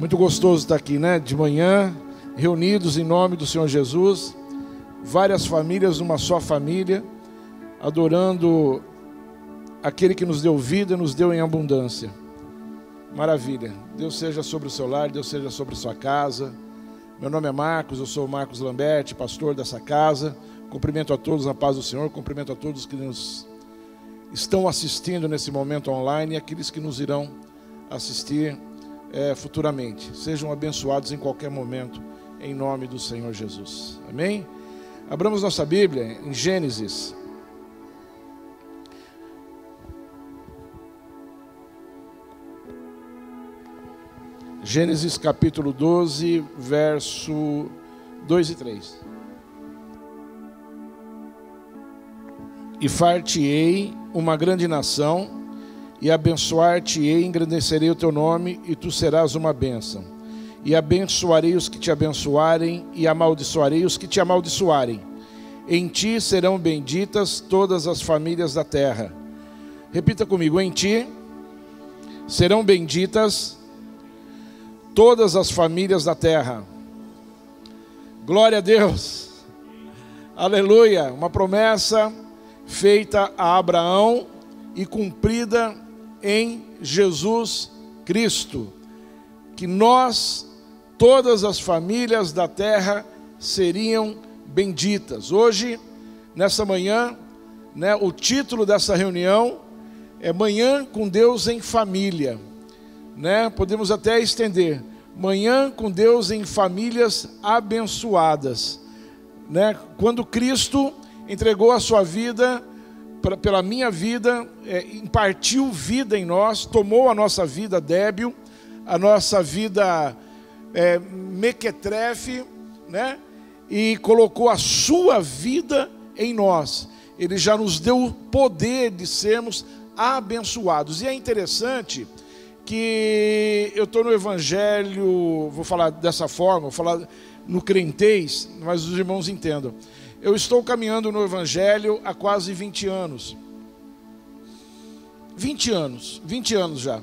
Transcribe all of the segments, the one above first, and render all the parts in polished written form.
Muito gostoso estar aqui, né? De manhã, reunidos em nome do Senhor Jesus, várias famílias numa só família, adorando aquele que nos deu vida, nos deu em abundância. Maravilha. Deus seja sobre o seu lar, Deus seja sobre a sua casa. Meu nome é Marcos, eu sou o Marcos Lamberti, pastor dessa casa. Cumprimento a todos na paz do Senhor, cumprimento a todos que nos estão assistindo nesse momento online e aqueles que nos irão assistir futuramente. Sejam abençoados em qualquer momento, em nome do Senhor Jesus. Amém? Abramos nossa Bíblia em Gênesis. Gênesis capítulo 12, verso 2 e 3. E far-te-ei uma grande nação, e abençoar-te-ei, engrandecerei o teu nome, e tu serás uma bênção. E abençoarei os que te abençoarem, e amaldiçoarei os que te amaldiçoarem. Em ti serão benditas todas as famílias da terra. Repita comigo: em ti serão benditas todas as famílias da terra. Glória a Deus. Aleluia. Uma promessa feita a Abraão e cumprida em Jesus Cristo, que nós, todas as famílias da terra, seriam benditas. Hoje, nessa manhã, né, o título dessa reunião é Manhã com Deus em Família, né? Podemos até estender: Manhã com Deus em Famílias Abençoadas, né? Quando Cristo entregou a sua vida pela minha vida, impartiu vida em nós, tomou a nossa vida débil, a nossa vida mequetrefe, né? E colocou a sua vida em nós. Ele já nos deu o poder de sermos abençoados. E é interessante que eu estou no Evangelho, vou falar dessa forma, vou falar no crentez, mas os irmãos entendam. Eu estou caminhando no Evangelho há quase 20 anos. 20 anos já.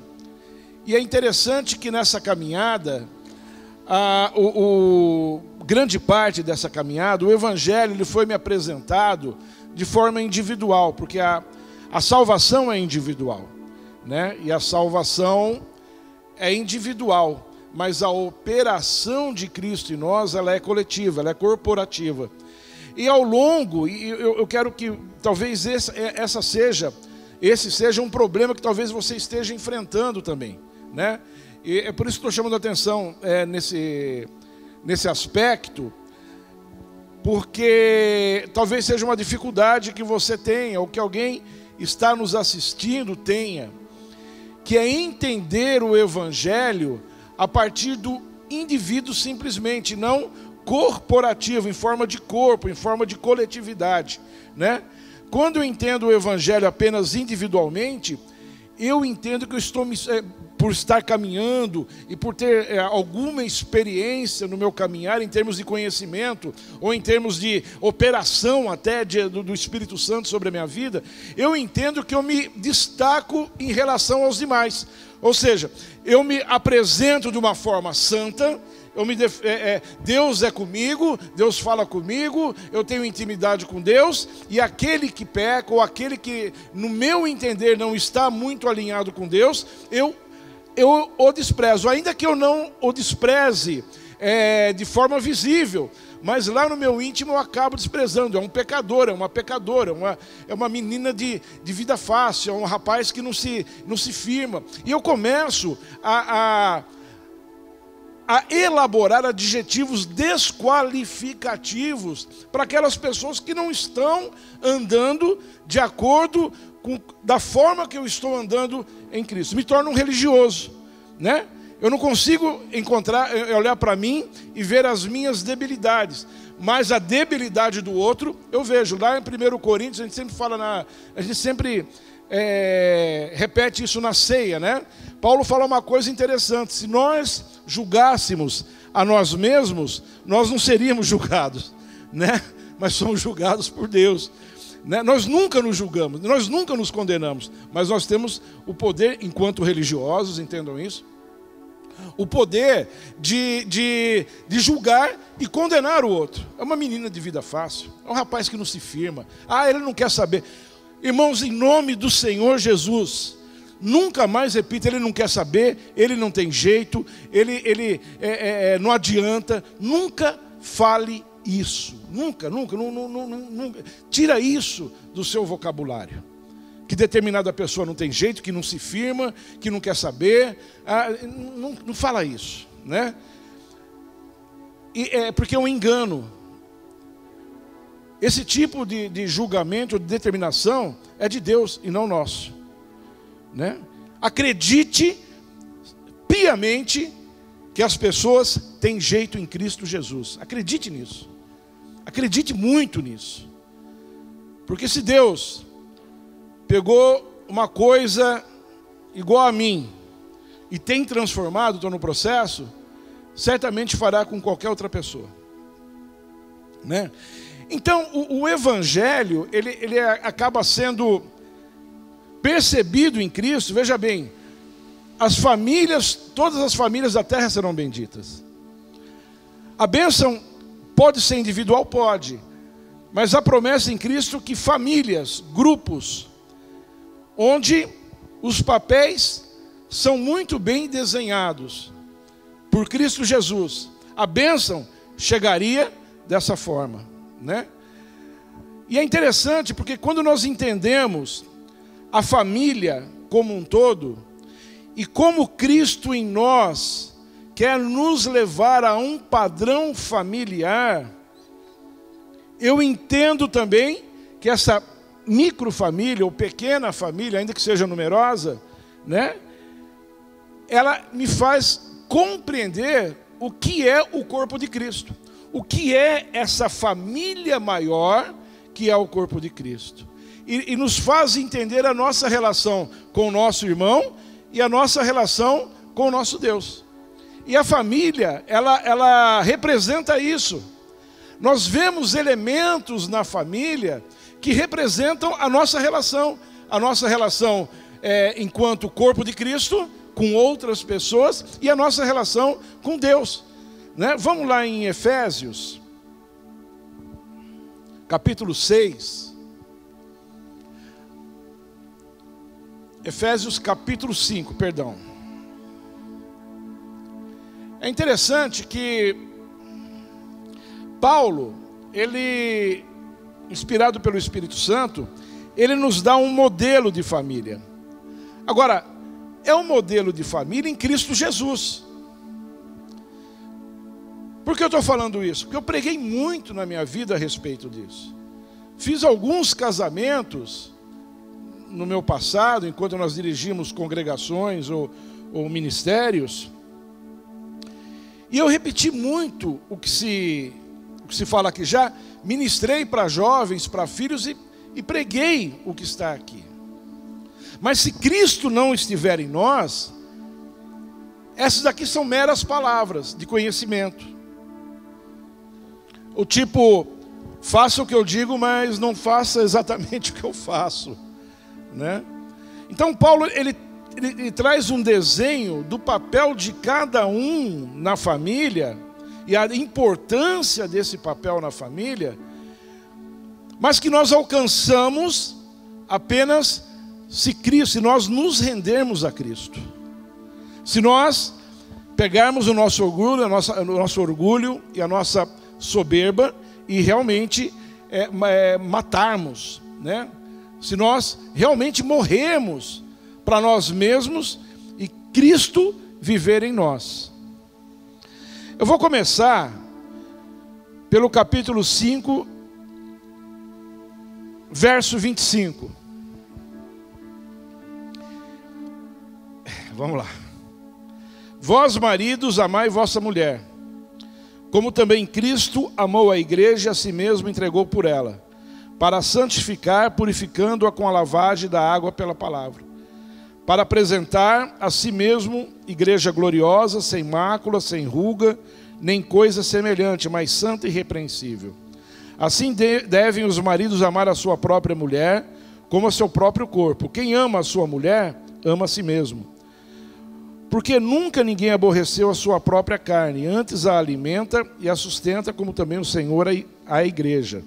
E é interessante que nessa caminhada, grande parte dessa caminhada, o Evangelho ele foi me apresentado de forma individual, porque a salvação é individual, né? E a salvação é individual, mas a operação de Cristo em nós, ela é coletiva, ela é corporativa. E ao longo, eu quero que talvez esse seja um problema que talvez você esteja enfrentando também, né? E é por isso que estou chamando a atenção nesse aspecto, porque talvez seja uma dificuldade que você tenha, ou que alguém está nos assistindo tenha, que é entender o Evangelho a partir do indivíduo simplesmente, não corporativo, em forma de corpo, em forma de coletividade, né? Quando eu entendo o Evangelho apenas individualmente, eu entendo que eu estou, por estar caminhando e por ter alguma experiência no meu caminhar em termos de conhecimento ou em termos de operação até do Espírito Santo sobre a minha vida, eu entendo que eu me destaco em relação aos demais. Ou seja, eu me apresento de uma forma santa, Deus é comigo, Deus fala comigo, eu tenho intimidade com Deus, e aquele que peca, ou aquele que, no meu entender, não está muito alinhado com Deus, eu o desprezo, ainda que eu não o despreze de forma visível, mas lá no meu íntimo eu acabo desprezando. É um pecador, é uma pecadora, é uma menina de vida fácil, é um rapaz que não se firma, e eu começo a elaborar adjetivos desqualificativos para aquelas pessoas que não estão andando de acordo da forma que eu estou andando em Cristo. Me torno um religioso, né? Eu não consigo olhar para mim e ver as minhas debilidades, mas a debilidade do outro eu vejo. Lá em 1 Coríntios, a gente sempre fala, a gente sempre repete isso na ceia, né? Paulo fala uma coisa interessante: se nós julgássemos a nós mesmos, nós não seríamos julgados, né? Mas somos julgados por Deus, né? Nós nunca nos julgamos, nós nunca nos condenamos, mas nós temos o poder, enquanto religiosos, entendam isso, o poder de julgar e condenar o outro. É uma menina de vida fácil, é um rapaz que não se firma. Ele não quer saber. Irmãos, em nome do Senhor Jesus, nunca mais repita, ele não quer saber, ele não tem jeito, ele não adianta. Nunca fale isso, nunca. Tira isso do seu vocabulário. Que determinada pessoa não tem jeito, que não se firma, que não quer saber. Não fala isso, né? Porque é um engano. Esse tipo de julgamento, de determinação, é de Deus e não nosso, né? Acredite piamente que as pessoas têm jeito em Cristo Jesus. Acredite nisso. Acredite muito nisso. Porque se Deus pegou uma coisa igual a mim e tem transformado, estou no processo, certamente fará com qualquer outra pessoa, né? Então o Evangelho ele acaba sendo percebido em Cristo. Veja bem, todas as famílias da terra serão benditas. A bênção pode ser individual, pode, mas a promessa em Cristo que famílias, grupos, onde os papéis são muito bem desenhados por Cristo Jesus, a bênção chegaria dessa forma, né? E é interessante porque quando nós entendemos a família como um todo e como Cristo em nós quer nos levar a um padrão familiar, eu entendo também que essa microfamília ou pequena família, ainda que seja numerosa, né, ela me faz compreender o que é o corpo de Cristo, o que é essa família maior que é o corpo de Cristo, e nos faz entender a nossa relação com o nosso irmão e a nossa relação com o nosso Deus. E a família, ela representa isso. Nós vemos elementos na família que representam a nossa relação enquanto corpo de Cristo, com outras pessoas, e a nossa relação com Deus, né? Vamos lá em Efésios, capítulo 6. Efésios capítulo 5, perdão. É interessante que Paulo, ele, inspirado pelo Espírito Santo, ele nos dá um modelo de família. Agora, é um modelo de família em Cristo Jesus. Por que eu estou falando isso? Porque eu preguei muito na minha vida a respeito disso. Fiz alguns casamentos no meu passado, enquanto nós dirigimos congregações ou ministérios. E eu repeti muito o que se fala aqui já. Ministrei para jovens, para filhos e preguei o que está aqui. Mas se Cristo não estiver em nós, essas aqui são meras palavras de conhecimento. O tipo, faça o que eu digo, mas não faça exatamente o que eu faço, né? Então Paulo, ele traz um desenho do papel de cada um na família e a importância desse papel na família, mas que nós alcançamos apenas se nós nos rendermos a Cristo. Se nós pegarmos o nosso orgulho e a nossa soberba e realmente matarmos, né? Se nós realmente morrermos para nós mesmos e Cristo viver em nós. Eu vou começar pelo capítulo 5, verso 25. Vamos lá. Vós, maridos, amai vossa mulher, como também Cristo amou a igreja e a si mesmo entregou por ela, para santificar, purificando-a com a lavagem da água pela palavra, para apresentar a si mesmo igreja gloriosa, sem mácula, sem ruga, nem coisa semelhante, mas santa e irrepreensível. Assim devem os maridos amar a sua própria mulher, como a seu próprio corpo. Quem ama a sua mulher, ama a si mesmo. Porque nunca ninguém aborreceu a sua própria carne, antes a alimenta e a sustenta, como também o Senhor a igreja,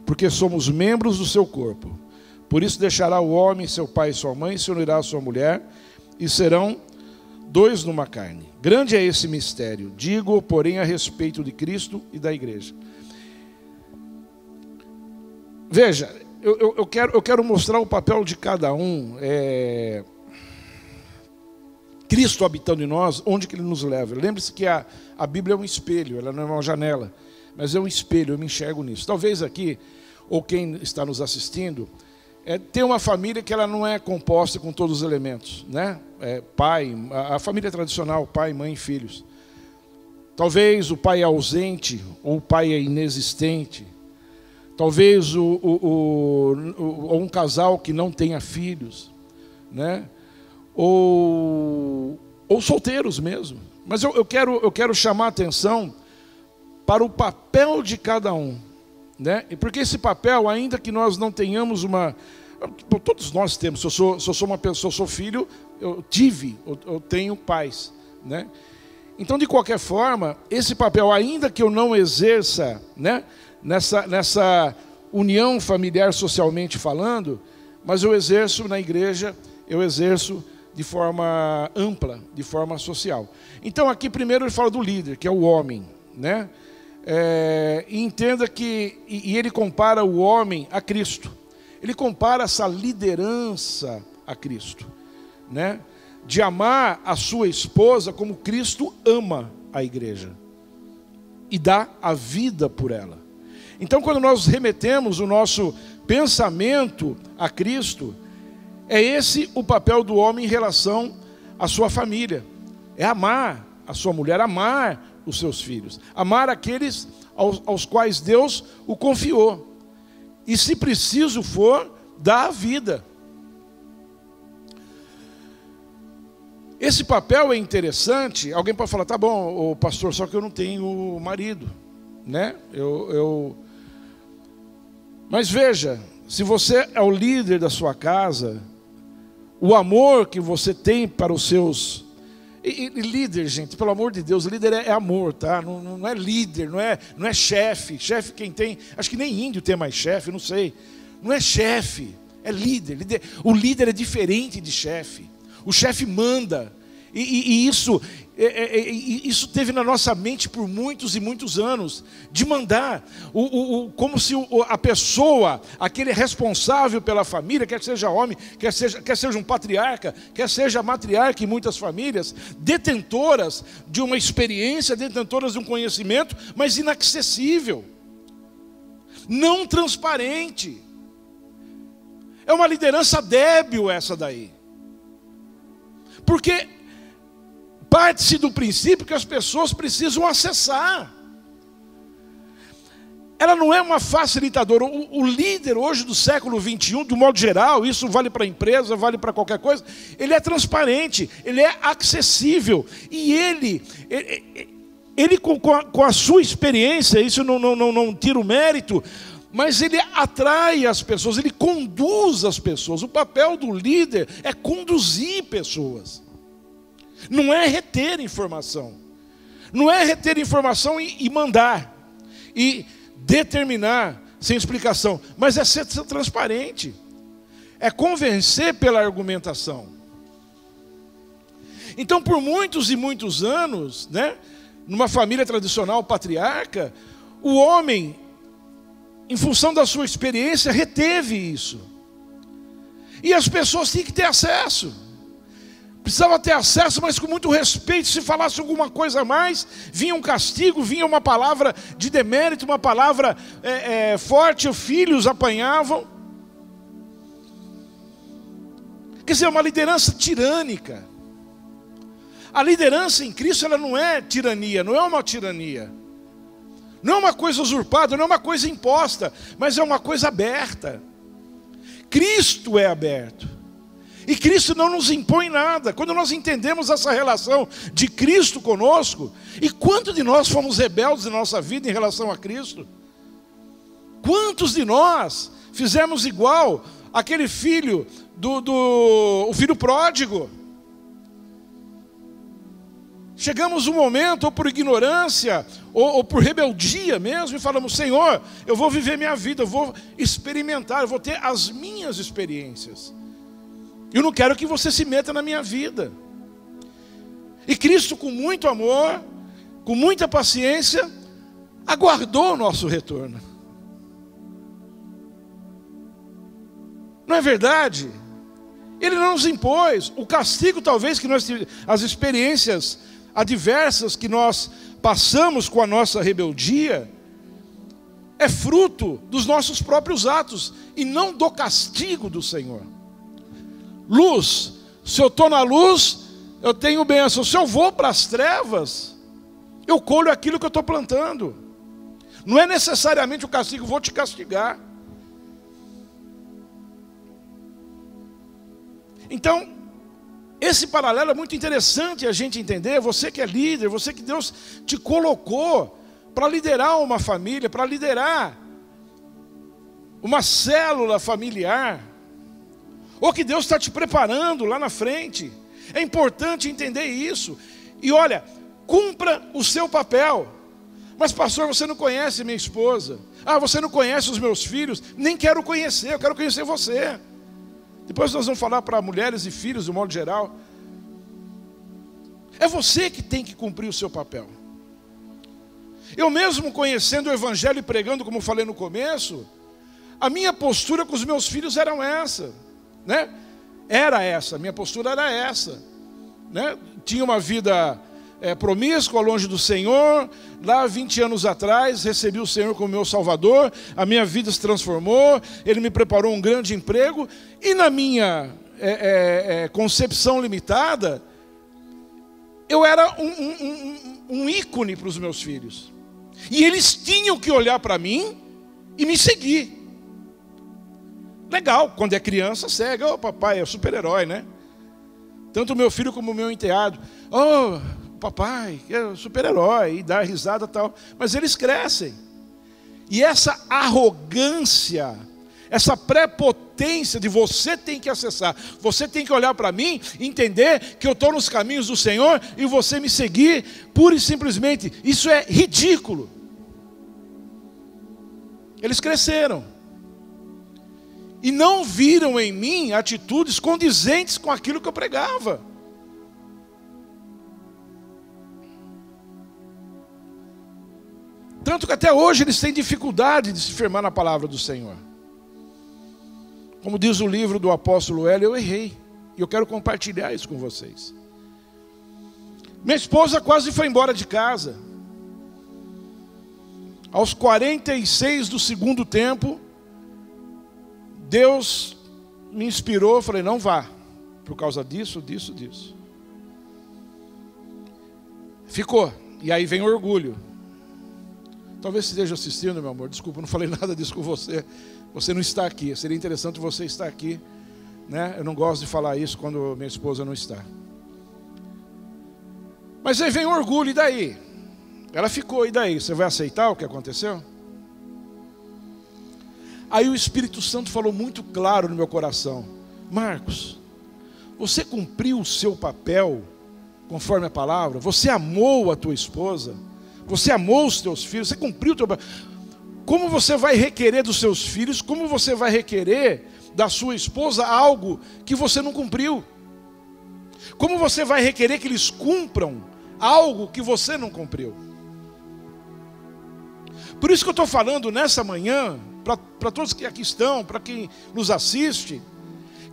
porque somos membros do seu corpo. Por isso deixará o homem seu pai e sua mãe, se unirá à sua mulher, e serão dois numa carne. Grande é esse mistério, digo, porém, a respeito de Cristo e da igreja. Veja, eu quero mostrar o papel de cada um. Cristo habitando em nós, onde que Ele nos leva? Lembre-se que a Bíblia é um espelho, ela não é uma janela, mas é um espelho, eu me enxergo nisso. Talvez aqui, ou quem está nos assistindo, tem uma família que ela não é composta com todos os elementos, né? Pai, a família tradicional, pai, mãe e filhos. Talvez o pai é ausente, ou o pai é inexistente. Talvez um casal que não tenha filhos, né? Ou solteiros mesmo. Mas eu quero chamar a atenção para o papel de cada um, né? Porque esse papel, ainda que nós não tenhamos todos nós temos. Se eu sou uma pessoa, sou filho, eu tenho pais, né? Então, de qualquer forma, esse papel, ainda que eu não exerça, né, nessa união familiar socialmente falando, mas eu exerço na igreja, eu exerço de forma ampla, de forma social. Então aqui primeiro ele fala do líder, que é o homem, né? E entenda que e ele compara o homem a Cristo. Ele compara essa liderança a Cristo, né? De amar a sua esposa como Cristo ama a igreja e dá a vida por ela. Então, quando nós remetemos o nosso pensamento a Cristo, é esse o papel do homem em relação à sua família. É amar a sua mulher, amar os seus filhos, amar aqueles aos quais Deus o confiou. E se preciso for, dar a vida. Esse papel é interessante. Alguém pode falar, tá bom, ô pastor, só que eu não tenho marido, né? Mas veja, se você é o líder da sua casa, o amor que você tem para os seus... E líder, gente, pelo amor de Deus, líder é amor, tá? Não é líder, não é chefe. Chefe quem tem, acho que nem índio tem mais chefe, não sei. Não é chefe, é líder. O líder é diferente de chefe. O chefe manda. E isso teve na nossa mente por muitos e muitos anos, de mandar, como se a pessoa, aquele responsável pela família, quer seja homem, quer seja um patriarca, quer seja matriarca em muitas famílias, detentoras de uma experiência, detentoras de um conhecimento, mas inaccessível, não transparente. É uma liderança débil essa daí, porque parte-se do princípio que as pessoas precisam acessar. Ela não é uma facilitadora. O líder hoje do século XXI, do modo geral, isso vale para a empresa, vale para qualquer coisa, ele é transparente, ele é acessível. E ele com a sua experiência, isso não tira o mérito, mas ele atrai as pessoas, ele conduz as pessoas. O papel do líder é conduzir pessoas. Não é reter informação. Não é reter informação e mandar. E determinar sem explicação. Mas é ser transparente. É convencer pela argumentação. Então, por muitos e muitos anos, né, numa família tradicional patriarca, o homem, em função da sua experiência, reteve isso. E as pessoas tinham que ter acesso. Precisava ter acesso, mas com muito respeito. Se falasse alguma coisa a mais, vinha um castigo, vinha uma palavra de demérito, uma palavra forte, os filhos apanhavam. Quer dizer, uma liderança tirânica. A liderança em Cristo, ela não é tirania, não é uma tirania. Não é uma coisa usurpada, não é uma coisa imposta, mas é uma coisa aberta. Cristo é aberto. E Cristo não nos impõe nada. Quando nós entendemos essa relação de Cristo conosco, e quanto de nós fomos rebeldes na nossa vida em relação a Cristo? Quantos de nós fizemos igual aquele filho o filho pródigo? chegamos um momento, ou por ignorância, ou por rebeldia mesmo, e falamos: Senhor, eu vou viver minha vida, eu vou experimentar, eu vou ter as minhas experiências. Eu não quero que você se meta na minha vida. E Cristo, com muito amor, com muita paciência, aguardou o nosso retorno. Não é verdade? Ele não nos impôs. O castigo, talvez, que nós, as experiências adversas que nós passamos com a nossa rebeldia, é fruto dos nossos próprios atos, e não do castigo do Senhor. Luz, se eu estou na luz, eu tenho bênção. Se eu vou para as trevas, eu colho aquilo que eu estou plantando. Não é necessariamente o castigo, vou te castigar. Então, esse paralelo é muito interessante a gente entender. Você que é líder, você que Deus te colocou para liderar uma família, para liderar uma célula familiar, ou que Deus está te preparando lá na frente. É importante entender isso. E olha, cumpra o seu papel. Mas pastor, você não conhece minha esposa. Ah, você não conhece os meus filhos. Nem quero conhecer, eu quero conhecer você. Depois nós vamos falar para mulheres e filhos, de modo geral. É você que tem que cumprir o seu papel. Eu mesmo conhecendo o Evangelho e pregando, como falei no começo, a minha postura com os meus filhos era essa, né? Era essa, minha postura era essa, né? Tinha uma vida promíscua, longe do Senhor. Lá 20 anos atrás recebi o Senhor como meu Salvador. A minha vida se transformou. Ele me preparou um grande emprego. E na minha concepção limitada, eu era um ícone para os meus filhos. E eles tinham que olhar para mim e me seguir. Legal, quando é criança, segue. Oh, papai é o super-herói, né? Tanto o meu filho como o meu enteado. Oh, papai é o super-herói. E dá risada e tal. Mas eles crescem. E essa arrogância, essa prepotência de você tem que acessar, você tem que olhar para mim, entender que eu estou nos caminhos do Senhor e você me seguir, pura e simplesmente, isso é ridículo. Eles cresceram e não viram em mim atitudes condizentes com aquilo que eu pregava. Tanto que até hoje eles têm dificuldade de se firmar na palavra do Senhor. Como diz o livro do apóstolo Hélio, eu errei. E eu quero compartilhar isso com vocês. Minha esposa quase foi embora de casa. Aos 46 do segundo tempo, Deus me inspirou, eu falei, não vá. Por causa disso. Ficou. E aí vem o orgulho. Talvez você esteja assistindo, meu amor. Desculpa, não falei nada disso com você. Você não está aqui. Seria interessante você estar aqui, né? Eu não gosto de falar isso quando minha esposa não está. Mas aí vem o orgulho, e daí? Ela ficou, e daí? Você vai aceitar o que aconteceu? Aí o Espírito Santo falou muito claro no meu coração. Marcos, você cumpriu o seu papel conforme a palavra? Você amou a tua esposa? Você amou os teus filhos? Você cumpriu o teu papel? Como você vai requerer dos seus filhos? Como você vai requerer da sua esposa algo que você não cumpriu? Como você vai requerer que eles cumpram algo que você não cumpriu? Por isso que eu estou falando nessa manhã, para todos que aqui estão, para quem nos assiste,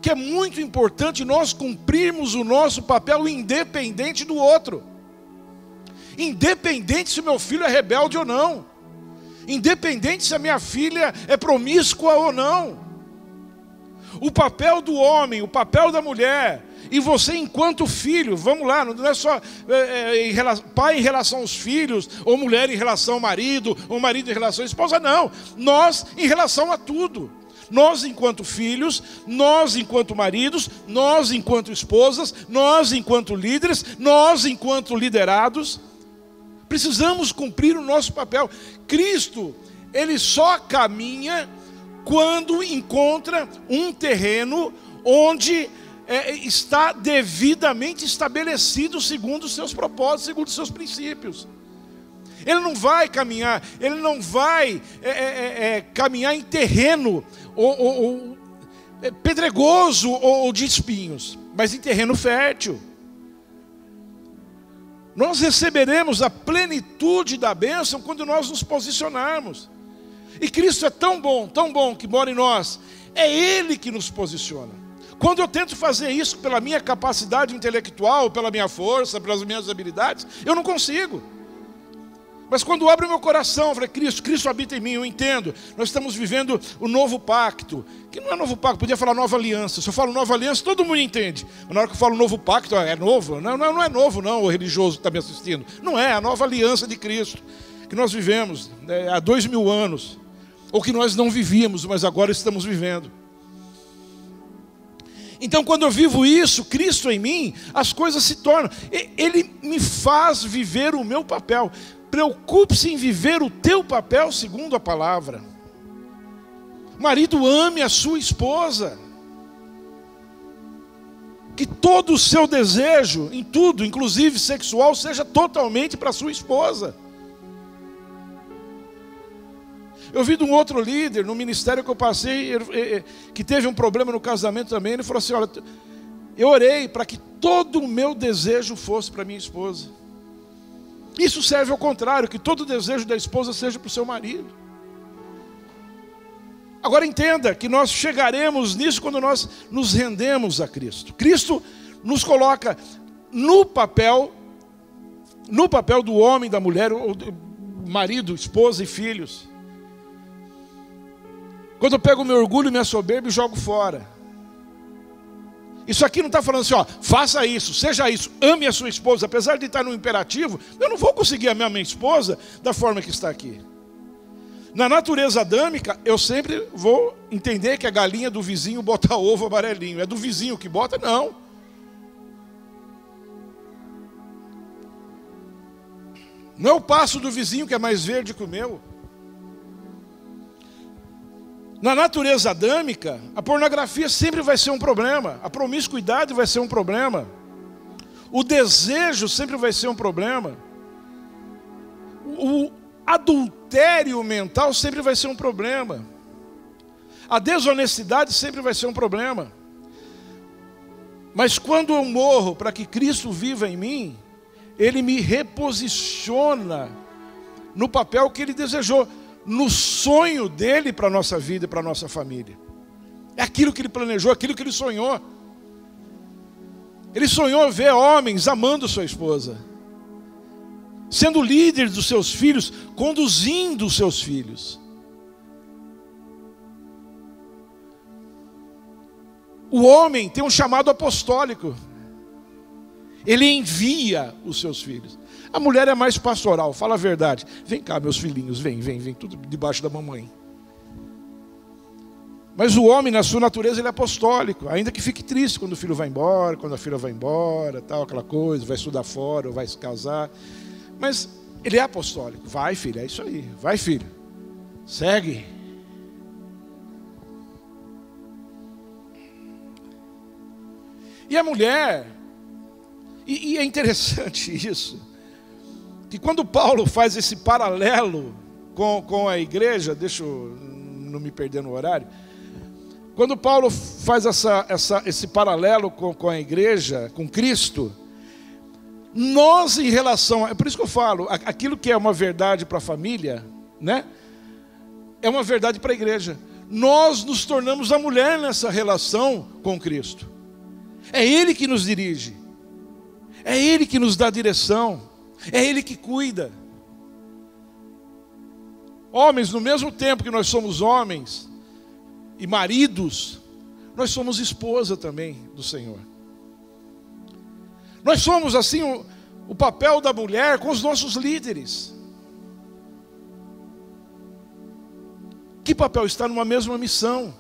que é muito importante nós cumprirmos o nosso papel independente do outro. Independente se o meu filho é rebelde ou não. Independente se a minha filha é promíscua ou não. O papel do homem, o papel da mulher, e você enquanto filho, vamos lá, não é só pai em relação aos filhos, ou mulher em relação ao marido, ou marido em relação à esposa, não. Nós em relação a tudo. Nós enquanto filhos, nós enquanto maridos, nós enquanto esposas, nós enquanto líderes, nós enquanto liderados, precisamos cumprir o nosso papel. Cristo, ele só caminha quando encontra um terreno onde está devidamente estabelecido segundo os seus propósitos, segundo os seus princípios. Ele não vai caminhar, caminhar em terreno pedregoso ou de espinhos, mas em terreno fértil. Nós receberemos a plenitude da bênção quando nós nos posicionarmos. E Cristo é tão bom que mora em nós. É Ele que nos posiciona. Quando eu tento fazer isso pela minha capacidade intelectual, pela minha força, pelas minhas habilidades, eu não consigo. Mas quando eu abro meu coração, eu falei, Cristo habita em mim, eu entendo. Nós estamos vivendo o novo pacto. Que não é novo pacto, podia falar nova aliança. Se eu falo nova aliança, todo mundo entende. Mas na hora que eu falo novo pacto, é novo? Não é novo não, o religioso que está me assistindo. Não é, a nova aliança de Cristo. Que nós vivemos há 2000 anos. Ou que nós não vivíamos, mas agora estamos vivendo. Então quando eu vivo isso, Cristo em mim, as coisas se tornam. Ele me faz viver o meu papel. Preocupe-se em viver o teu papel segundo a palavra. Marido, ame a sua esposa. Que todo o seu desejo, em tudo, inclusive sexual, seja totalmente para a sua esposa. Eu vi de um outro líder, no ministério que eu passei, que teve um problema no casamento também. Ele falou assim, olha, eu orei para que todo o meu desejo fosse para minha esposa. Isso serve ao contrário, que todo o desejo da esposa seja para o seu marido. Agora entenda que nós chegaremos nisso quando nós nos rendemos a Cristo. Cristo nos coloca no papel do homem, da mulher, ou do marido, esposa e filhos. Quando eu pego o meu orgulho e minha soberba e jogo fora. Isso aqui não está falando assim, ó, faça isso, seja isso, ame a sua esposa. Apesar de estar no imperativo, eu não vou conseguir amar a minha esposa da forma que está aqui. Na natureza adâmica, eu sempre vou entender que a galinha do vizinho bota ovo amarelinho. É do vizinho que bota? Não. Não é o passo do vizinho que é mais verde que o meu. Na natureza adâmica, a pornografia sempre vai ser um problema. A promiscuidade vai ser um problema. O desejo sempre vai ser um problema. O adultério mental sempre vai ser um problema. A desonestidade sempre vai ser um problema. Mas quando eu morro para que Cristo viva em mim, Ele me reposiciona no papel que Ele desejou, no sonho dele para a nossa vida e para a nossa família. É aquilo que ele planejou, aquilo que ele sonhou. Ele sonhou ver homens amando sua esposa, sendo líder dos seus filhos, conduzindo os seus filhos. O homem tem um chamado apostólico. Ele envia os seus filhos. A mulher é mais pastoral, fala a verdade. Vem cá, meus filhinhos, vem, tudo debaixo da mamãe. Mas o homem, na sua natureza, ele é apostólico. Ainda que fique triste quando o filho vai embora, quando a filha vai embora, tal, aquela coisa, vai estudar fora, ou vai se casar. Mas ele é apostólico. Vai, filho, é isso aí. Vai, filho. Segue. E a mulher, e é interessante isso, que quando Paulo faz esse paralelo com a igreja, deixa eu não me perder no horário, quando Paulo faz esse paralelo com a igreja, com Cristo, nós em relação, é por isso que eu falo, aquilo que é uma verdade para a família, né, é uma verdade para a igreja. Nós nos tornamos a mulher nessa relação com Cristo. É Ele que nos dirige, é Ele que nos dá direção, é Ele que cuida. Homens, no mesmo tempo que nós somos homens e maridos, nós somos esposa também do Senhor. Nós somos assim o papel da mulher com os nossos líderes. Que papel? Está numa mesma missão.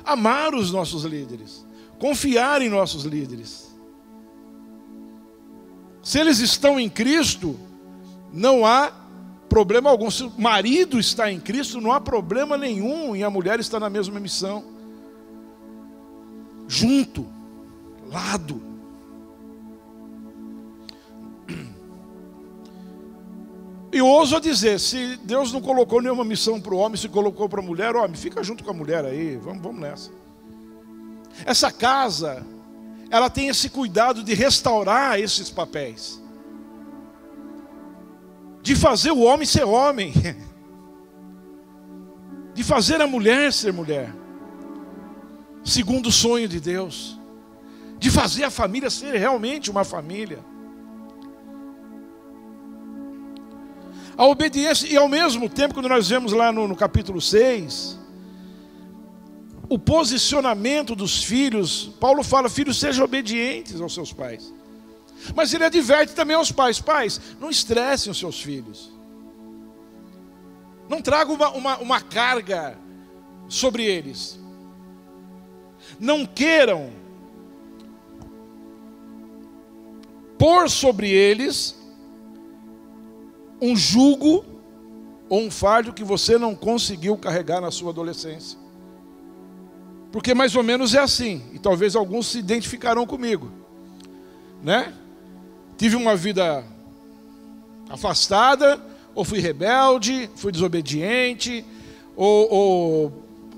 Amar os nossos líderes, confiar em nossos líderes. Se eles estão em Cristo, não há problema algum. Se o marido está em Cristo, não há problema nenhum em a mulher estar na mesma missão. Junto. lado. E ouso dizer, se Deus não colocou nenhuma missão para o homem, se colocou para a mulher, homem, fica junto com a mulher aí, vamos nessa. Essa casa, ela tem esse cuidado de restaurar esses papéis, de fazer o homem ser homem, de fazer a mulher ser mulher, segundo o sonho de Deus, de fazer a família ser realmente uma família. A obediência, e ao mesmo tempo, quando nós vemos lá no capítulo 6, o posicionamento dos filhos, Paulo fala, filhos, sejam obedientes aos seus pais. Mas ele adverte também aos pais, pais, não estressem os seus filhos. Não tragam uma carga sobre eles. Não queiram pôr sobre eles um jugo ou um fardo que você não conseguiu carregar na sua adolescência. Porque mais ou menos é assim, e talvez alguns se identificarão comigo, né? Tive uma vida afastada, ou fui rebelde, fui desobediente, ou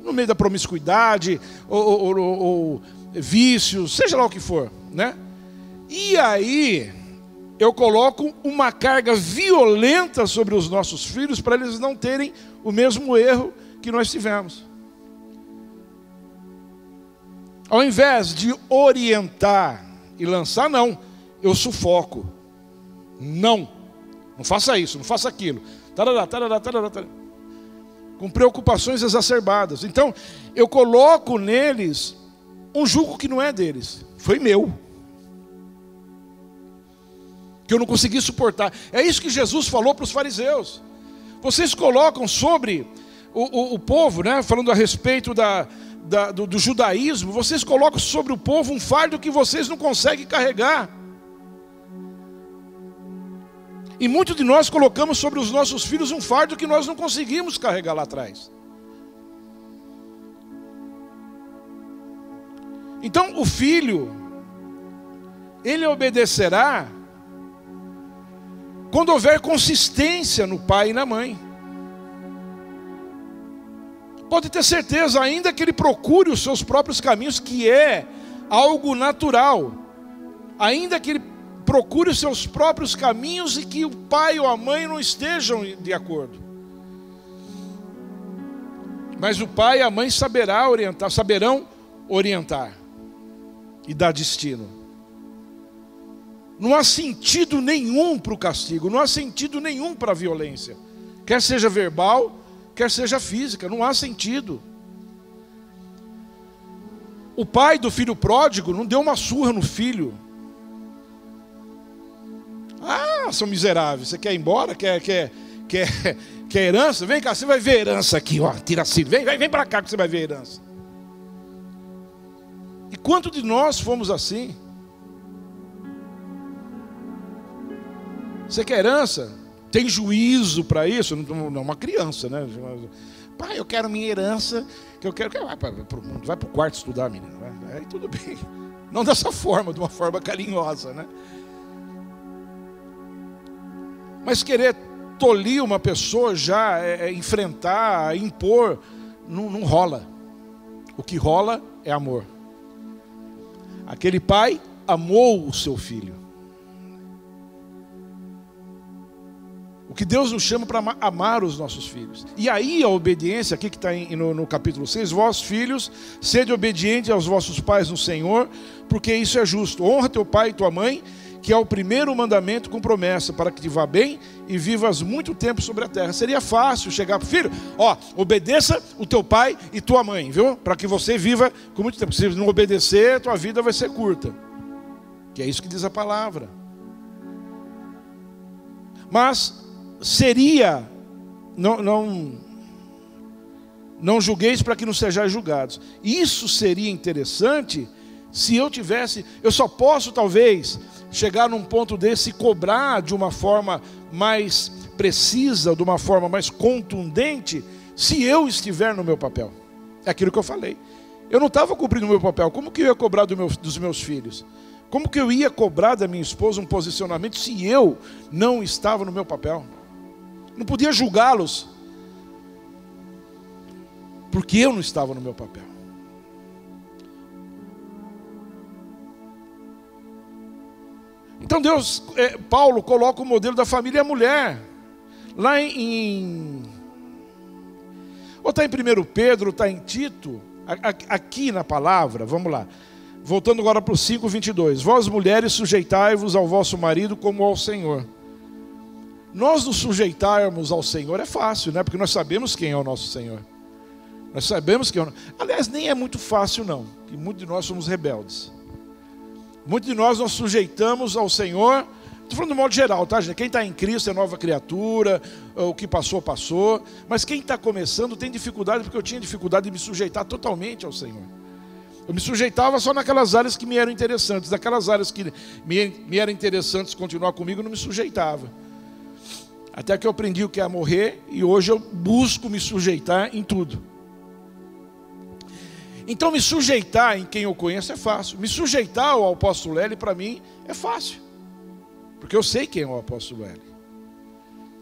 no meio da promiscuidade, ou vícios, seja lá o que for, né? E aí eu coloco uma carga violenta sobre os nossos filhos para eles não terem o mesmo erro que nós tivemos. Ao invés de orientar e lançar, não, eu sufoco. Não faça isso, não faça aquilo. Com preocupações exacerbadas. Então, eu coloco neles um jugo que não é deles, foi meu, que eu não consegui suportar. É isso que Jesus falou para os fariseus. Vocês colocam sobre o povo, né, falando a respeito do judaísmo, vocês colocam sobre o povo um fardo que vocês não conseguem carregar. E muitos de nós colocamos sobre os nossos filhos um fardo que nós não conseguimos carregar lá atrás. Então o filho, ele obedecerá quando houver consistência no pai e na mãe. Pode ter certeza, ainda que ele procure os seus próprios caminhos, que é algo natural, ainda que ele procure os seus próprios caminhos e que o pai ou a mãe não estejam de acordo. Mas o pai e a mãe saberão orientar e dar destino. Não há sentido nenhum para o castigo, não há sentido nenhum para a violência, quer seja verbal, quer seja física, não há sentido. O pai do filho pródigo não deu uma surra no filho. Ah, são miseráveis, você quer ir embora? Quer herança? Vem cá, você vai ver herança aqui, ó, tira assim, vem para cá que você vai ver herança. E quanto de nós fomos assim? Você quer herança? Tem juízo para isso? Não, uma criança, né? Pai, eu quero minha herança, que eu quero. Vai para o mundo, vai para o quarto estudar, menino. Aí tudo bem. Não dessa forma, de uma forma carinhosa, né? Mas querer tolir uma pessoa já, enfrentar, impor, não rola. O que rola é amor. Aquele pai amou o seu filho. O que Deus nos chama para amar os nossos filhos. E aí a obediência, aqui que está no capítulo 6, vós filhos, sede obedientes aos vossos pais no Senhor, porque isso é justo. Honra teu pai e tua mãe, que é o primeiro mandamento com promessa, para que te vá bem e vivas muito tempo sobre a terra. Seria fácil chegar para o filho, obedeça o teu pai e tua mãe, viu? Para que você viva com muito tempo. Se não obedecer, tua vida vai ser curta. Que é isso que diz a palavra. Mas seria, não julgueis para que não sejais julgados. Isso seria interessante se eu só posso talvez chegar num ponto desse e cobrar de uma forma mais precisa, de uma forma mais contundente, se eu estiver no meu papel. É aquilo que eu falei. Eu não estava cumprindo o meu papel. Como que eu ia cobrar dos meus filhos? Como que eu ia cobrar da minha esposa um posicionamento se eu não estava no meu papel? Não podia julgá-los, porque eu não estava no meu papel. Então Paulo coloca o modelo da família e a mulher. Lá ou está em 1 Pedro, ou está em Tito, aqui na palavra, vamos lá. Voltando agora para o 5:22. Vós mulheres sujeitai-vos ao vosso marido como ao Senhor. Nós nos sujeitarmos ao Senhor é fácil, né? Porque nós sabemos quem é o nosso Senhor. Nós sabemos quem é o nosso... Aliás, nem é muito fácil não, porque muitos de nós somos rebeldes. Muitos de nós sujeitamos ao Senhor. Estou falando de modo geral, tá, gente? Quem está em Cristo é nova criatura, o que passou, passou. Mas quem está começando tem dificuldade, porque eu tinha dificuldade de me sujeitar totalmente ao Senhor. Eu me sujeitava só naquelas áreas que me eram interessantes. Daquelas áreas que me eram interessantes continuar comigo, eu não me sujeitava. Até que eu aprendi o que é morrer, e hoje eu busco me sujeitar em tudo. Então me sujeitar em quem eu conheço é fácil. Me sujeitar ao apóstolo L, para mim, é fácil. Porque eu sei quem é o apóstolo L.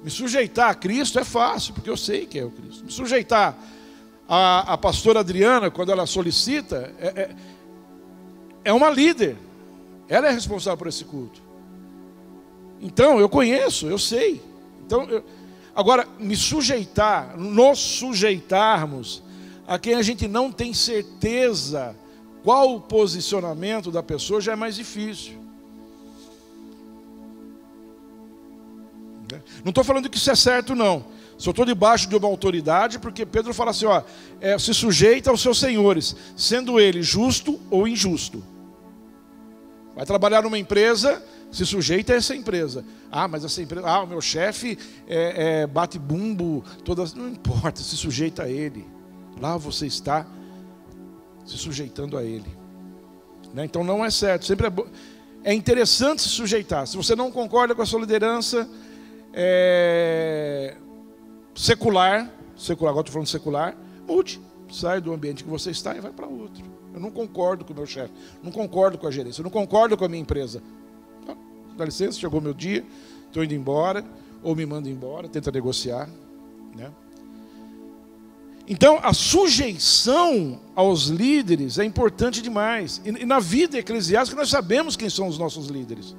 Me sujeitar a Cristo é fácil, porque eu sei quem é o Cristo. Me sujeitar a pastora Adriana, quando ela solicita, é uma líder. Ela é responsável por esse culto. Então, eu conheço, eu sei. Então, agora, nos sujeitarmos a quem a gente não tem certeza qual o posicionamento da pessoa, já é mais difícil. Não estou falando que isso é certo, não. Só estou debaixo de uma autoridade, porque Pedro fala assim, se sujeita aos seus senhores, sendo ele justo ou injusto. Vai trabalhar numa empresa, se sujeita a essa empresa. Mas essa empresa, o meu chefe bate bumbo, não importa, se sujeita a ele. Lá você está se sujeitando a ele. Né? Então não é certo, sempre é interessante se sujeitar. Se você não concorda com a sua liderança secular, agora estou falando secular, mude, sai do ambiente que você está e vai para outro. Eu não concordo com o meu chefe, não concordo com a gerência, eu não concordo com a minha empresa. Dá licença, chegou meu dia, estou indo embora, ou me manda embora, tenta negociar. Né? Então, a sujeição aos líderes é importante demais. E na vida eclesiástica nós sabemos quem são os nossos líderes.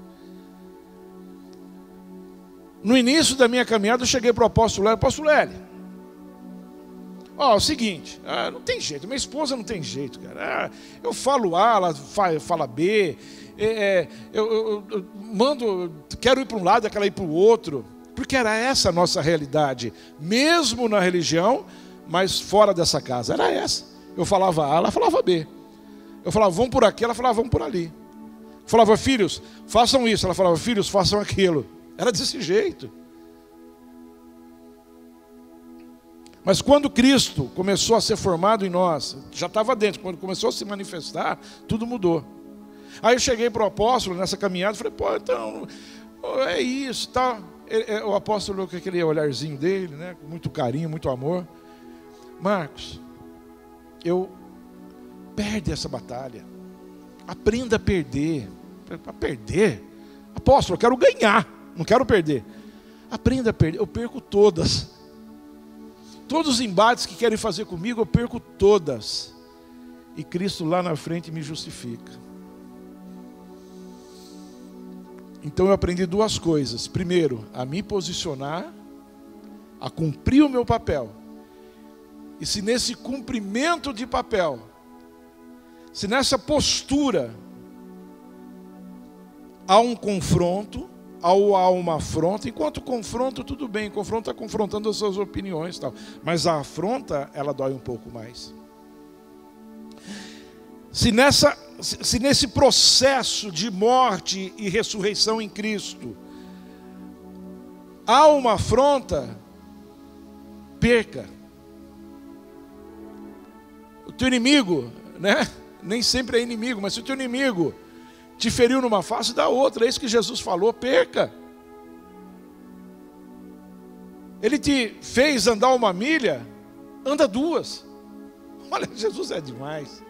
No início da minha caminhada eu cheguei para o apóstolo L. É o seguinte, não tem jeito, minha esposa não tem jeito, cara. Eu falo A, ela fala B, eu quero ir para um lado, ela ir para o outro, porque era essa a nossa realidade, mesmo na religião, mas fora dessa casa, era essa. Eu falava A, ela falava B. Eu falava, vamos por aqui, ela falava, vamos por ali. Eu falava, filhos, façam isso, ela falava, filhos, façam aquilo. Era desse jeito. Mas quando Cristo começou a ser formado em nós, já estava dentro, quando começou a se manifestar, tudo mudou. Aí eu cheguei para o apóstolo nessa caminhada e falei, então, é isso, tal. O apóstolo com aquele olharzinho dele, né, com muito carinho, muito amor. Marcos, perde essa batalha. Aprenda a perder. A perder? Apóstolo, eu quero ganhar, não quero perder. Aprenda a perder, eu perco todas. Todos os embates que querem fazer comigo, eu perco todas. E Cristo lá na frente me justifica. Então eu aprendi duas coisas. Primeiro, a me posicionar, a cumprir o meu papel. E se nesse cumprimento de papel, se nessa postura há um confronto, ou há uma afronta, enquanto confronto tudo bem, confronto está confrontando as suas opiniões, tal, mas a afronta ela dói um pouco mais. Se nesse processo de morte e ressurreição em Cristo há uma afronta, perca. O teu inimigo, né? Nem sempre é inimigo, mas se o teu inimigo te feriu numa face, dá outra. É isso que Jesus falou, perca. Ele te fez andar 1 milha, anda 2. Olha, Jesus é demais.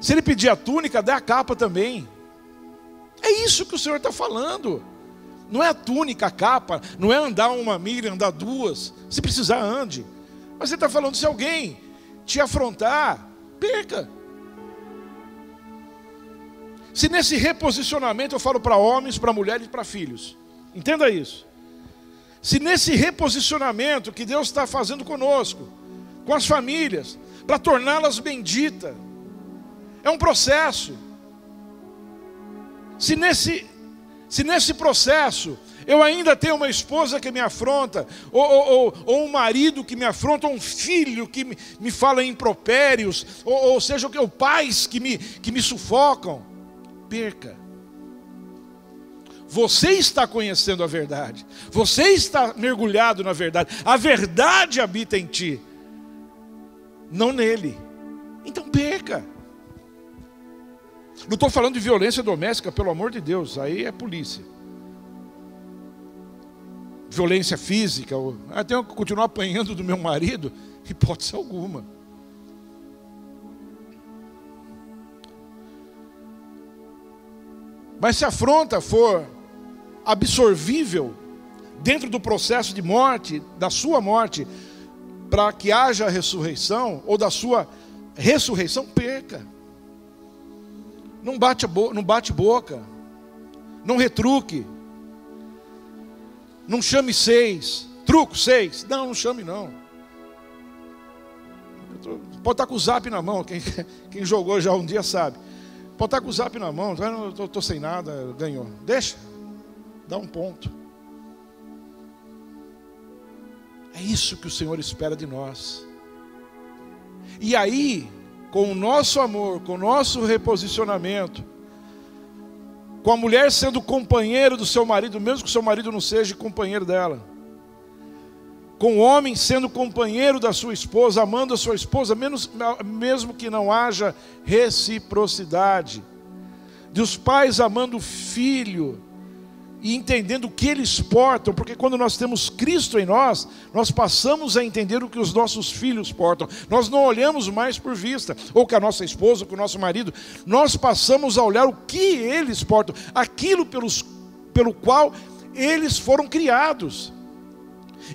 Se ele pedir a túnica, dê a capa também. É isso que o Senhor está falando. Não é a túnica, a capa, não é andar 1 milha, andar 2. Se precisar, ande. Mas ele está falando, se alguém te afrontar, perca. Se nesse reposicionamento eu falo para homens, para mulheres e para filhos, entenda isso. Se nesse reposicionamento que Deus está fazendo conosco, com as famílias, para torná-las benditas, é um processo. Se nesse processo eu ainda tenho uma esposa que me afronta, ou um marido que me afronta, ou um filho que me fala impropérios, ou seja, pais que me sufocam, perca. Você está conhecendo a verdade, você está mergulhado na verdade, a verdade habita em ti, não nele. Então perca. Não estou falando de violência doméstica, pelo amor de Deus, aí é polícia. Violência física, tenho que continuar apanhando do meu marido, hipótese alguma. Mas se a afronta for absorvível dentro do processo de morte, da sua morte, para que haja a ressurreição, ou da sua ressurreição, perca. Não bate boca, não retruque, não chame 6, truco 6, não chame não. Pode estar com o zap na mão, quem jogou já um dia sabe. Pode estar com o zap na mão, estou sem nada, ganhou. Deixa, dá um ponto. É isso que o Senhor espera de nós. E aí, com o nosso amor, com o nosso reposicionamento, com a mulher sendo companheiro do seu marido, mesmo que o seu marido não seja companheiro dela, com o homem sendo companheiro da sua esposa, amando a sua esposa, mesmo que não haja reciprocidade, dos pais amando o filho, e entendendo o que eles portam, porque quando nós temos Cristo em nós, nós passamos a entender o que os nossos filhos portam. Nós não olhamos mais por vista, ou com a nossa esposa, ou com o nosso marido, nós passamos a olhar o que eles portam, aquilo pelo qual eles foram criados.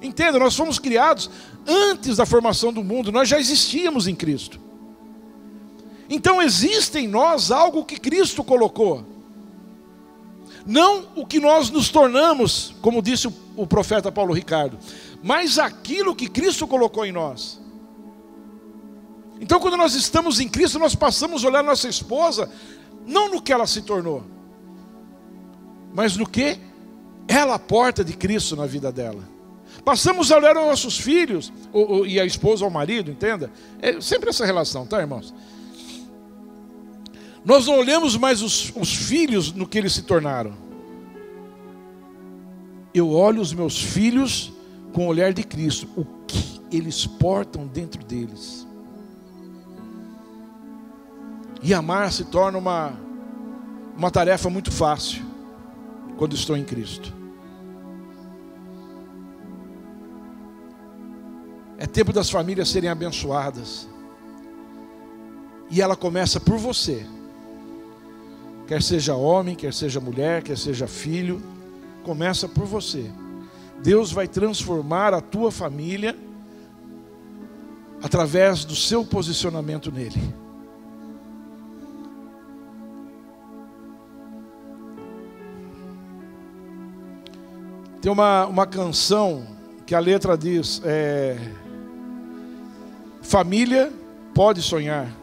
Entenda, nós fomos criados antes da formação do mundo, nós já existíamos em Cristo. Então existe em nós algo que Cristo colocou. Não o que nós nos tornamos, como disse o profeta Paulo Ricardo, mas aquilo que Cristo colocou em nós. Então quando nós estamos em Cristo, nós passamos a olhar nossa esposa, não no que ela se tornou, mas no que ela porta de Cristo na vida dela. Passamos a olhar os nossos filhos, e a esposa ao marido, entenda? É sempre essa relação, tá, irmãos? Nós não olhamos mais os filhos no que eles se tornaram. Eu olho os meus filhos com o olhar de Cristo, o que eles portam dentro deles. E amar se torna uma tarefa muito fácil quando estou em Cristo. É tempo das famílias serem abençoadas. E ela começa por você. Quer seja homem, quer seja mulher, quer seja filho, começa por você. Deus vai transformar a tua família através do seu posicionamento nele. Tem uma canção que a letra diz, família pode sonhar.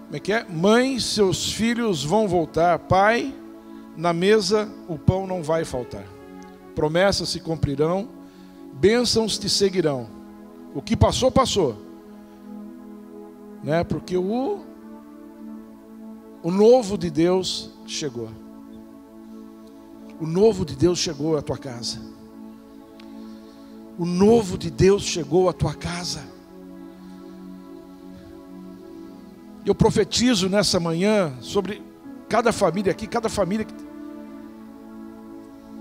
Como é que é? Mãe, seus filhos vão voltar. Pai, na mesa o pão não vai faltar. Promessas se cumprirão, bênçãos te seguirão. O que passou, passou. Né? Porque o novo de Deus chegou. O novo de Deus chegou à tua casa. O novo de Deus chegou à tua casa. Eu profetizo nessa manhã sobre cada família aqui, cada família que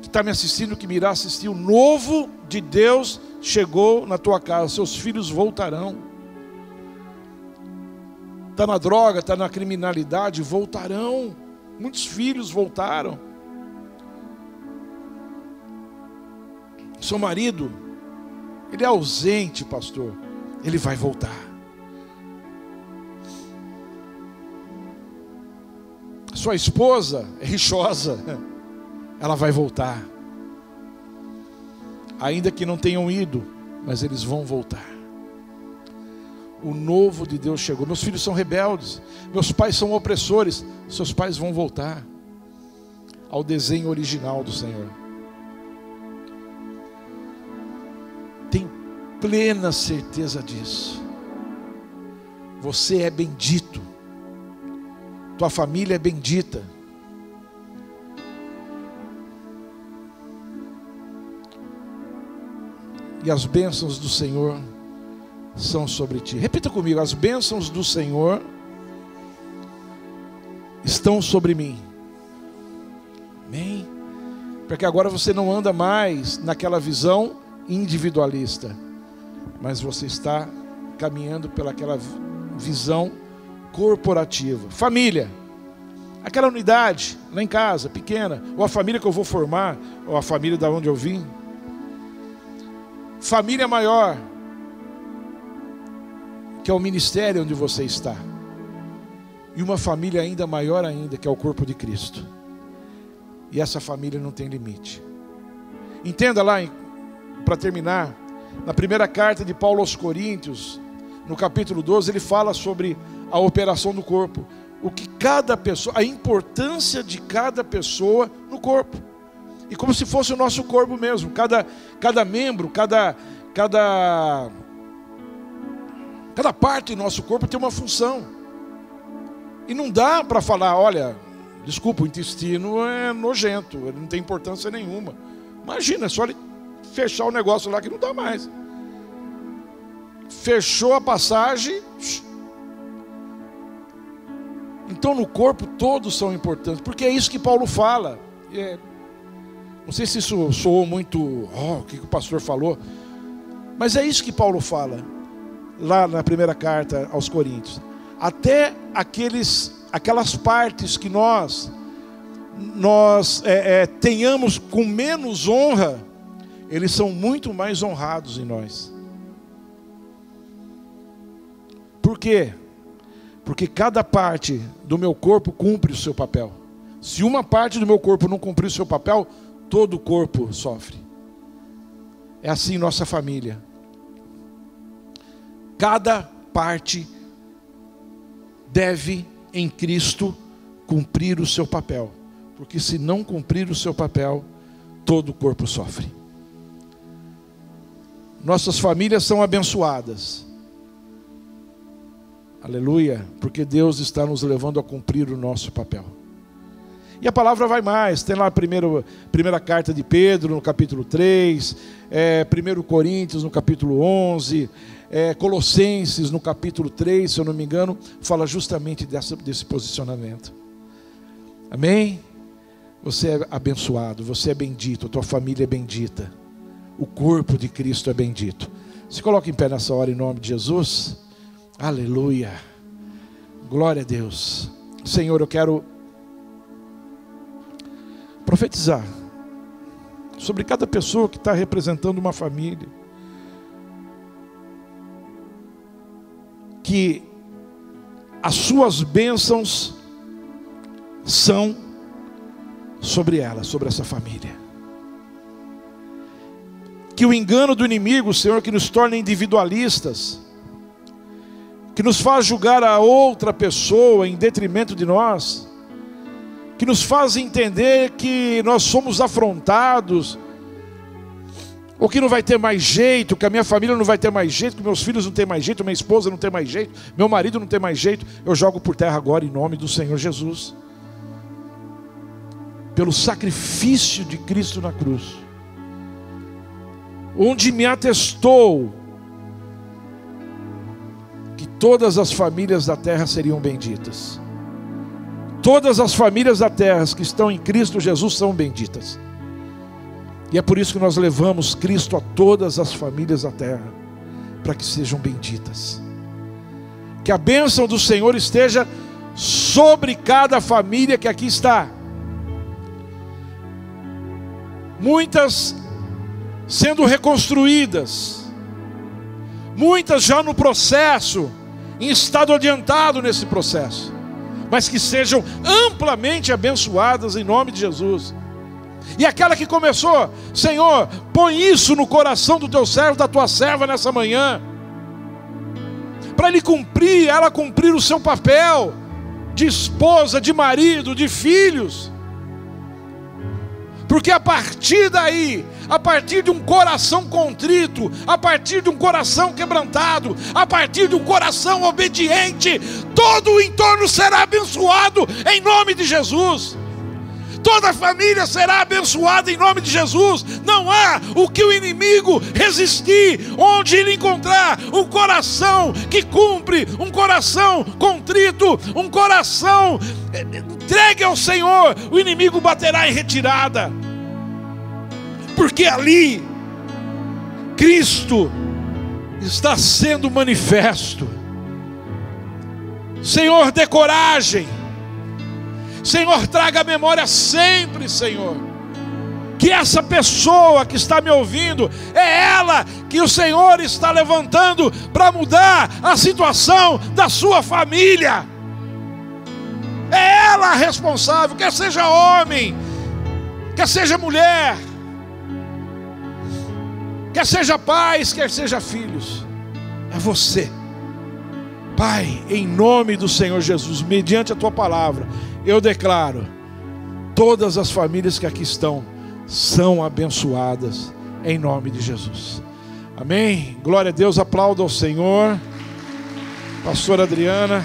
está me assistindo, que me irá assistir. O novo de Deus chegou na tua casa, seus filhos voltarão. está na droga, está na criminalidade, voltarão. Muitos filhos voltaram. Seu marido, ele é ausente, pastor, ele vai voltar. Sua esposa é rixosa, ela vai voltar. Ainda que não tenham ido, mas eles vão voltar. O novo de Deus chegou. Meus filhos são rebeldes, meus pais são opressores. Seus pais vão voltar ao desenho original do Senhor. Tenho plena certeza disso. Você é bendito, tua família é bendita. E as bênçãos do Senhor são sobre ti. Repita comigo: as bênçãos do Senhor estão sobre mim. Amém? Porque agora você não anda mais naquela visão individualista, mas você está caminhando pelaquela visão corporativa. Família, aquela unidade lá em casa, pequena, ou a família que eu vou formar, ou a família da onde eu vim. Família maior, que é o ministério onde você está. E uma família ainda maior ainda, que é o corpo de Cristo. E essa família não tem limite. Entenda lá, para terminar, na primeira carta de Paulo aos Coríntios, no capítulo 12, ele fala sobre a operação do corpo. O que cada pessoa, a importância de cada pessoa no corpo. E como se fosse o nosso corpo mesmo. Cada membro, cada parte do nosso corpo tem uma função. E não dá para falar, olha, desculpa, o intestino é nojento, ele não tem importância nenhuma. Imagina, é só ele fechar o negócio lá que não dá mais. Fechou a passagem. Então no corpo todos são importantes, porque é isso que Paulo fala. Não sei se isso soou muito, o que o pastor falou, mas é isso que Paulo fala, lá na primeira carta aos Coríntios. Até aquelas partes que nós tenhamos com menos honra, eles são muito mais honrados em nós. Por quê? Porque cada parte do meu corpo cumpre o seu papel. Se uma parte do meu corpo não cumprir o seu papel, todo o corpo sofre. É assim nossa família. Cada parte deve em Cristo cumprir o seu papel. Porque se não cumprir o seu papel, todo o corpo sofre. Nossas famílias são abençoadas. Aleluia, porque Deus está nos levando a cumprir o nosso papel. E a palavra vai mais, tem lá a primeira carta de Pedro, no capítulo 3, 1 Coríntios, no capítulo 11, Colossenses, no capítulo 3, se eu não me engano, fala justamente desse posicionamento. Amém? Você é abençoado, você é bendito, a tua família é bendita, o corpo de Cristo é bendito. Se coloca em pé nessa hora em nome de Jesus. Aleluia, glória a Deus. Senhor, eu quero profetizar sobre cada pessoa que está representando uma família, que as suas bênçãos são sobre ela, sobre essa família. Que o engano do inimigo, Senhor, que nos torna individualistas, que nos faz julgar a outra pessoa em detrimento de nós, que nos faz entender que nós somos afrontados, ou que não vai ter mais jeito, que a minha família não vai ter mais jeito, que meus filhos não tem mais jeito, minha esposa não tem mais jeito, meu marido não tem mais jeito, eu jogo por terra agora em nome do Senhor Jesus. Pelo sacrifício de Cristo na cruz, onde me atestou que todas as famílias da terra seriam benditas. Todas as famílias da terra que estão em Cristo Jesus são benditas. E é por isso que nós levamos Cristo a todas as famílias da terra, para que sejam benditas. Que a bênção do Senhor esteja sobre cada família que aqui está. Muitas sendo reconstruídas, muitas já no processo, em estado adiantado nesse processo, mas que sejam amplamente abençoadas em nome de Jesus. E aquela que começou, Senhor, põe isso no coração do teu servo, da tua serva nessa manhã, para ela cumprir o seu papel de esposa, de marido, de filhos. Porque a partir daí, a partir de um coração contrito, a partir de um coração quebrantado, a partir de um coração obediente, todo o entorno será abençoado em nome de Jesus. Toda a família será abençoada em nome de Jesus. Não há o que o inimigo resistir, onde ele encontrar um coração que cumpre, um coração contrito, um coração entregue ao Senhor, o inimigo baterá em retirada. Porque ali Cristo está sendo manifesto. Senhor, dê coragem. Senhor, traga a memória sempre, Senhor, que essa pessoa que está me ouvindo, é ela que o Senhor está levantando para mudar a situação da sua família. É ela a responsável, quer seja homem, quer seja mulher, quer seja pais, quer seja filhos. É você. Pai, em nome do Senhor Jesus, mediante a tua palavra, eu declaro, todas as famílias que aqui estão são abençoadas em nome de Jesus. Amém? Glória a Deus, aplauda ao Senhor. Pastora Adriana.